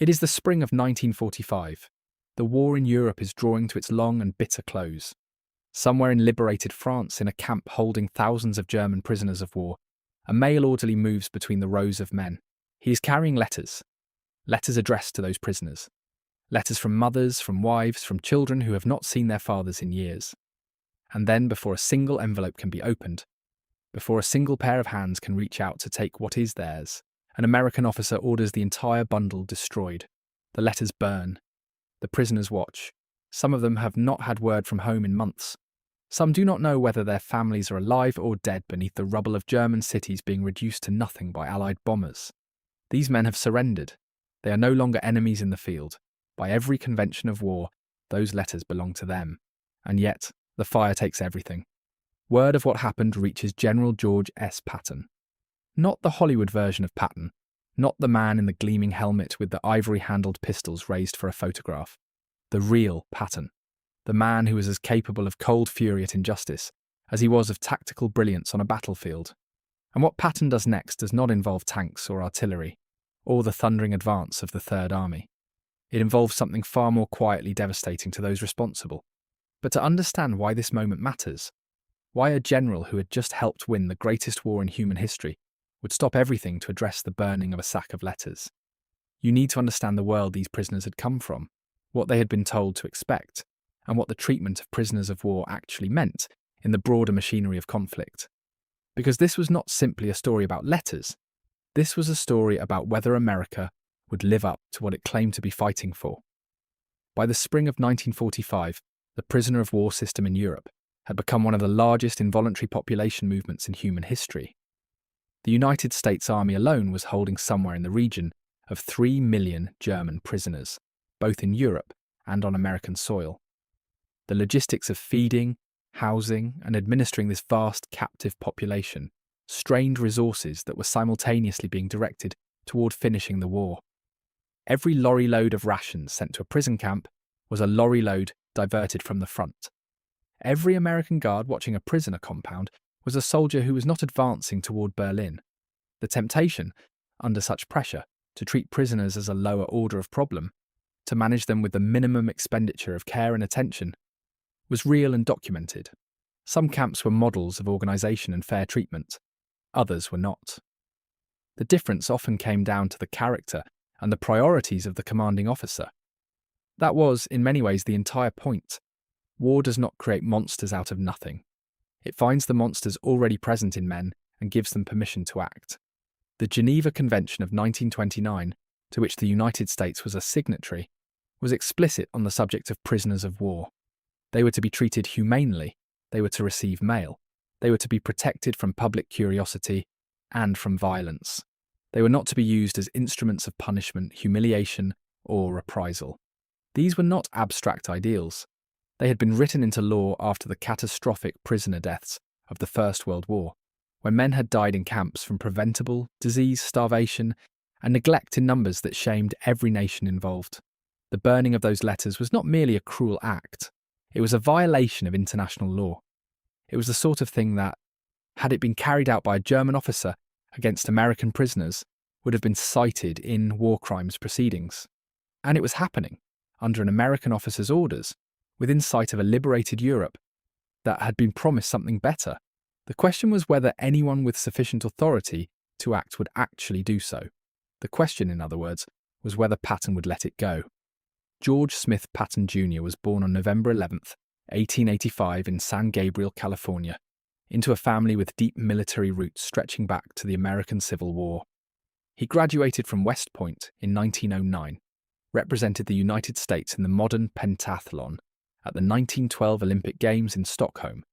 It is the spring of 1945. The war in Europe is drawing to its long and bitter close. Somewhere in liberated France, in a camp holding thousands of German prisoners of war, a male orderly moves between the rows of men. He is carrying letters addressed to those prisoners. Letters from mothers, from wives, from children who have not seen their fathers in years. And then, before a single envelope can be opened, before a single pair of hands can reach out to take what is theirs, an American officer orders the entire bundle destroyed. The letters burn. The prisoners watch. Some of them have not had word from home in months. Some do not know whether their families are alive or dead beneath the rubble of German cities being reduced to nothing by Allied bombers. These men have surrendered. They are no longer enemies in the field. By every convention of war, those letters belong to them. And yet, the fire takes everything. Word of what happened reaches General George S. Patton. Not the Hollywood version of Patton, not the man in the gleaming helmet with the ivory-handled pistols raised for a photograph. The real Patton. The man who was as capable of cold fury at injustice as he was of tactical brilliance on a battlefield. And what Patton does next does not involve tanks or artillery, or the thundering advance of the Third Army. It involves something far more quietly devastating to those responsible. But to understand why this moment matters, why a general who had just helped win the greatest war in human history would stop everything to address the burning of a sack of letters, you need to understand the world these prisoners had come from, what they had been told to expect, and what the treatment of prisoners of war actually meant in the broader machinery of conflict. Because this was not simply a story about letters. This was a story about whether America would live up to what it claimed to be fighting for. By the spring of 1945, the prisoner of war system in Europe had become one of the largest involuntary population movements in human history. The United States Army alone was holding somewhere in the region of 3 million German prisoners, both in Europe and on American soil. The logistics of feeding, housing, and administering this vast captive population strained resources that were simultaneously being directed toward finishing the war. Every lorry load of rations sent to a prison camp was a lorry load diverted from the front. Every American guard watching a prisoner compound was a soldier who was not advancing toward Berlin. The temptation, under such pressure, to treat prisoners as a lower order of problem, to manage them with the minimum expenditure of care and attention, was real and documented. Some camps were models of organisation and fair treatment. Others were not. The difference often came down to the character and the priorities of the commanding officer. That was, in many ways, the entire point. War does not create monsters out of nothing. It finds the monsters already present in men and gives them permission to act. The Geneva Convention of 1929, to which the United States was a signatory, was explicit on the subject of prisoners of war. They were to be treated humanely, they were to receive mail, they were to be protected from public curiosity and from violence. They were not to be used as instruments of punishment, humiliation, or reprisal. These were not abstract ideals. They had been written into law after the catastrophic prisoner deaths of the First World War, when men had died in camps from preventable disease, starvation, and neglect in numbers that shamed every nation involved. The burning of those letters was not merely a cruel act. It was a violation of international law. It was the sort of thing that, had it been carried out by a German officer against American prisoners, would have been cited in war crimes proceedings. And it was happening, under an American officer's orders, within sight of a liberated Europe that had been promised something better. The question was whether anyone with sufficient authority to act would actually do so. The question, in other words, was whether Patton would let it go. George Smith Patton Jr. was born on November 11th, 1885 in San Gabriel, California, into a family with deep military roots stretching back to the American Civil War. He graduated from West Point in 1909, represented the United States in the modern pentathlon at the 1912 Olympic Games in Stockholm,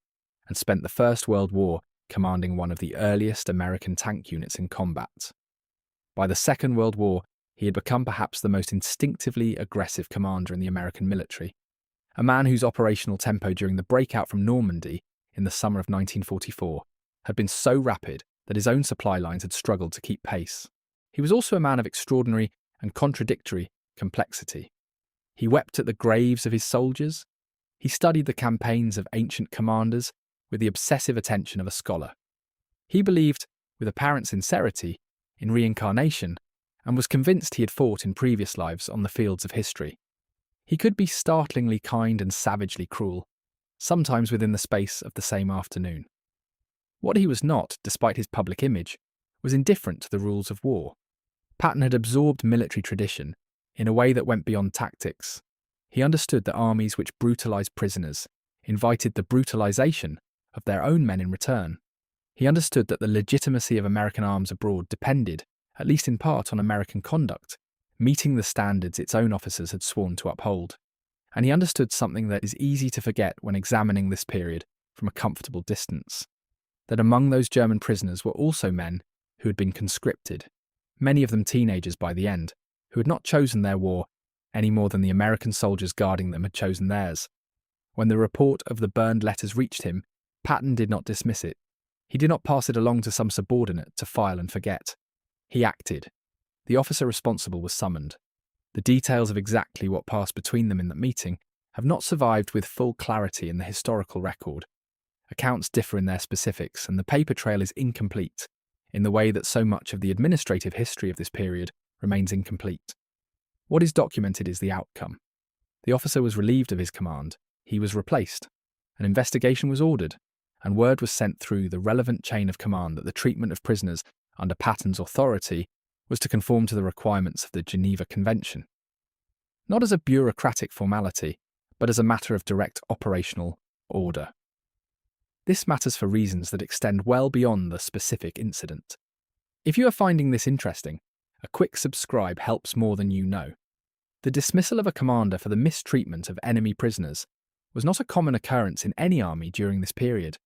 and spent the First World War commanding one of the earliest American tank units in combat. By the Second World War, he had become perhaps the most instinctively aggressive commander in the American military, a man whose operational tempo during the breakout from Normandy in the summer of 1944 had been so rapid that his own supply lines had struggled to keep pace. He was also a man of extraordinary and contradictory complexity. He wept at the graves of his soldiers. He studied the campaigns of ancient commanders with the obsessive attention of a scholar. He believed, with apparent sincerity, in reincarnation and was convinced he had fought in previous lives on the fields of history. He could be startlingly kind and savagely cruel, sometimes within the space of the same afternoon. What he was not, despite his public image, was indifferent to the rules of war. Patton had absorbed military tradition in a way that went beyond tactics. He understood that armies which brutalized prisoners invited the brutalization of their own men in return. He understood that the legitimacy of American arms abroad depended, at least in part, on American conduct, meeting the standards its own officers had sworn to uphold. And he understood something that is easy to forget when examining this period from a comfortable distance, that among those German prisoners were also men who had been conscripted, many of them teenagers by the end, who had not chosen their war any more than the American soldiers guarding them had chosen theirs. When the report of the burned letters reached him, Patton did not dismiss it. He did not pass it along to some subordinate to file and forget. He acted. The officer responsible was summoned. The details of exactly what passed between them in that meeting have not survived with full clarity in the historical record. Accounts differ in their specifics, and the paper trail is incomplete, in the way that so much of the administrative history of this period remains incomplete. What is documented is the outcome. The officer was relieved of his command, he was replaced, an investigation was ordered, and word was sent through the relevant chain of command that the treatment of prisoners under Patton's authority was to conform to the requirements of the Geneva Convention. Not as a bureaucratic formality, but as a matter of direct operational order. This matters for reasons that extend well beyond the specific incident. If you are finding this interesting, a quick subscribe helps more than you know. The dismissal of a commander for the mistreatment of enemy prisoners was not a common occurrence in any army during this period.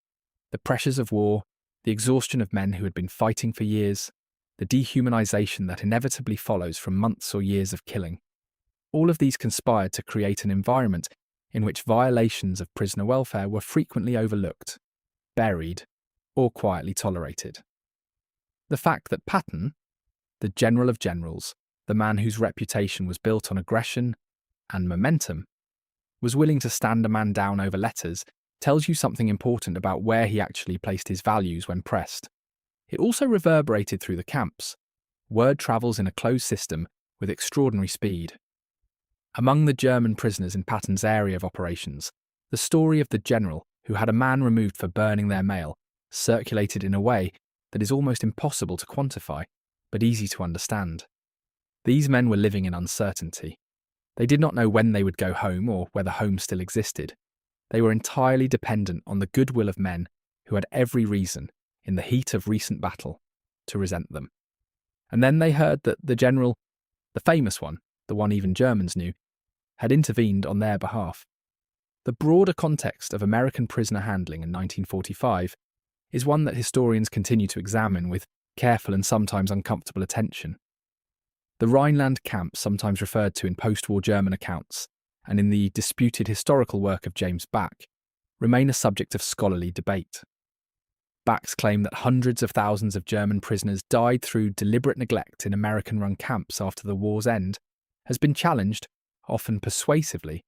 The pressures of war, the exhaustion of men who had been fighting for years, the dehumanization that inevitably follows from months or years of killing, all of these conspired to create an environment in which violations of prisoner welfare were frequently overlooked, buried, or quietly tolerated. The fact that Patton, the general of generals, the man whose reputation was built on aggression and momentum, was willing to stand a man down over letters tells you something important about where he actually placed his values when pressed. It also reverberated through the camps. Word travels in a closed system with extraordinary speed. Among the German prisoners in Patton's area of operations, the story of the general who had a man removed for burning their mail circulated in a way that is almost impossible to quantify, but easy to understand. These men were living in uncertainty. They did not know when they would go home or whether home still existed. They were entirely dependent on the goodwill of men who had every reason, in the heat of recent battle, to resent them. And then they heard that the general, the famous one, the one even Germans knew, had intervened on their behalf. The broader context of American prisoner handling in 1945 is one that historians continue to examine with careful and sometimes uncomfortable attention. The Rhineland camps, sometimes referred to in post-war German accounts and in the disputed historical work of James Back, remain a subject of scholarly debate. Back's claim that hundreds of thousands of German prisoners died through deliberate neglect in American-run camps after the war's end has been challenged, often persuasively,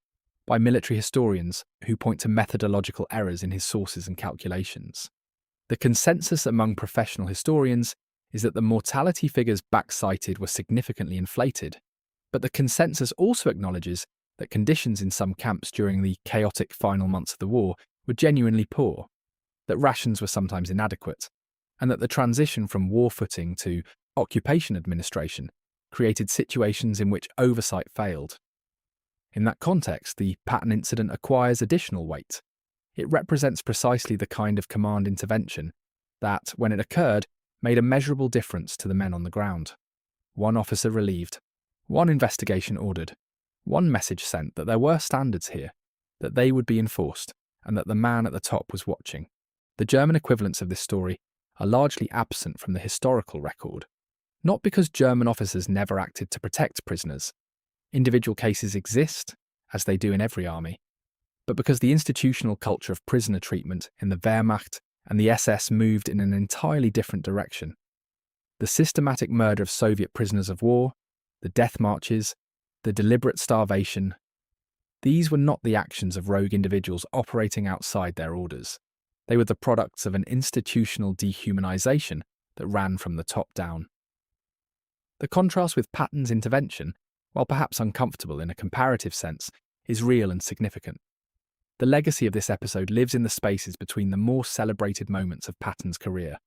by military historians who point to methodological errors in his sources and calculations. The consensus among professional historians is that the mortality figures Back cited were significantly inflated, but the consensus also acknowledges that conditions in some camps during the chaotic final months of the war were genuinely poor, that rations were sometimes inadequate, and that the transition from war footing to occupation administration created situations in which oversight failed. In that context, the Patton incident acquires additional weight. It represents precisely the kind of command intervention that, when it occurred, made a measurable difference to the men on the ground. One officer relieved, one investigation ordered, one message sent that there were standards here, that they would be enforced, and that the man at the top was watching. The German equivalents of this story are largely absent from the historical record, not because German officers never acted to protect prisoners. Individual cases exist, as they do in every army, but because the institutional culture of prisoner treatment in the Wehrmacht and the SS moved in an entirely different direction. The systematic murder of Soviet prisoners of war, the death marches, the deliberate starvation, these were not the actions of rogue individuals operating outside their orders. They were the products of an institutional dehumanization that ran from the top down. The contrast with Patton's intervention, while perhaps uncomfortable in a comparative sense, is real and significant. The legacy of this episode lives in the spaces between the more celebrated moments of Patton's career.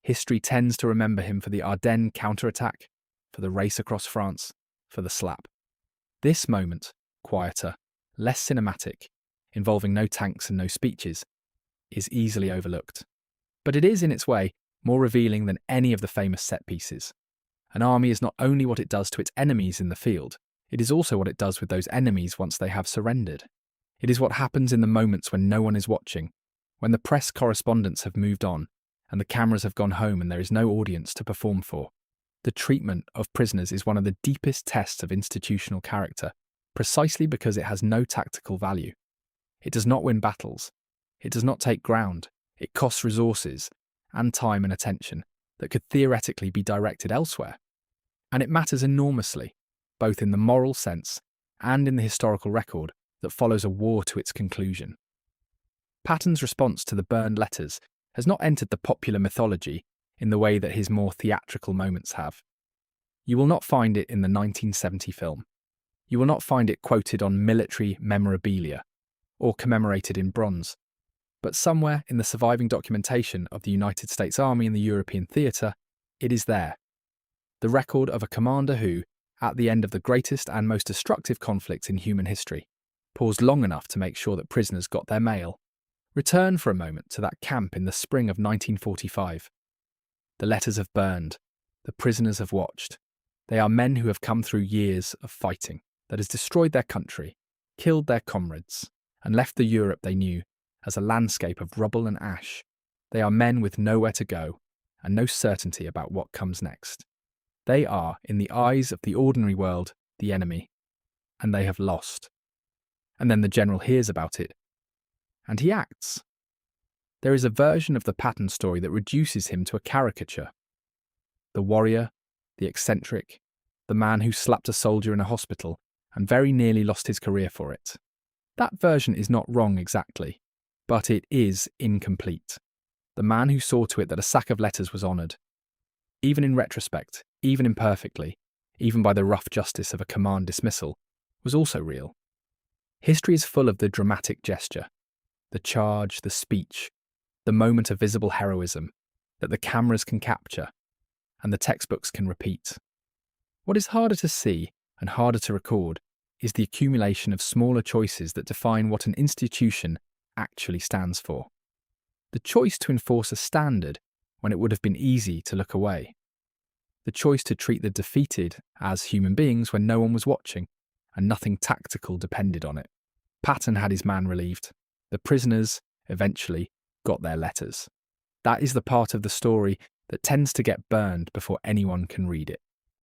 History tends to remember him for the Ardennes counterattack, for the race across France, for the slap. This moment, quieter, less cinematic, involving no tanks and no speeches, is easily overlooked. But it is, in its way, more revealing than any of the famous set pieces. An army is not only what it does to its enemies in the field, it is also what it does with those enemies once they have surrendered. It is what happens in the moments when no one is watching, when the press correspondents have moved on, and the cameras have gone home and there is no audience to perform for. The treatment of prisoners is one of the deepest tests of institutional character, precisely because it has no tactical value. It does not win battles. It does not take ground. It costs resources, and time and attention, that could theoretically be directed elsewhere. And it matters enormously, both in the moral sense and in the historical record that follows a war to its conclusion. Patton's response to the burned letters has not entered the popular mythology in the way that his more theatrical moments have. You will not find it in the 1970 film. You will not find it quoted on military memorabilia or commemorated in bronze. But somewhere in the surviving documentation of the United States Army in the European theatre, it is there. The record of a commander who, at the end of the greatest and most destructive conflict in human history, paused long enough to make sure that prisoners got their mail. Return for a moment to that camp in the spring of 1945. The letters have burned. The prisoners have watched. They are men who have come through years of fighting that has destroyed their country, killed their comrades, and left the Europe they knew as a landscape of rubble and ash. They are men with nowhere to go and no certainty about what comes next. They are, in the eyes of the ordinary world, the enemy, and they have lost. And then the general hears about it, and he acts. There is a version of the Patton story that reduces him to a caricature. The warrior, the eccentric, the man who slapped a soldier in a hospital and very nearly lost his career for it. That version is not wrong exactly, but it is incomplete. The man who saw to it that a sack of letters was honoured, even in retrospect, even imperfectly, even by the rough justice of a command dismissal, was also real. History is full of the dramatic gesture, the charge, the speech, the moment of visible heroism that the cameras can capture and the textbooks can repeat. What is harder to see and harder to record is the accumulation of smaller choices that define what an institution actually stands for. The choice to enforce a standard when it would have been easy to look away. The choice to treat the defeated as human beings when no one was watching and nothing tactical depended on it. Patton had his man relieved. The prisoners, eventually, got their letters. That is the part of the story that tends to get burned before anyone can read it.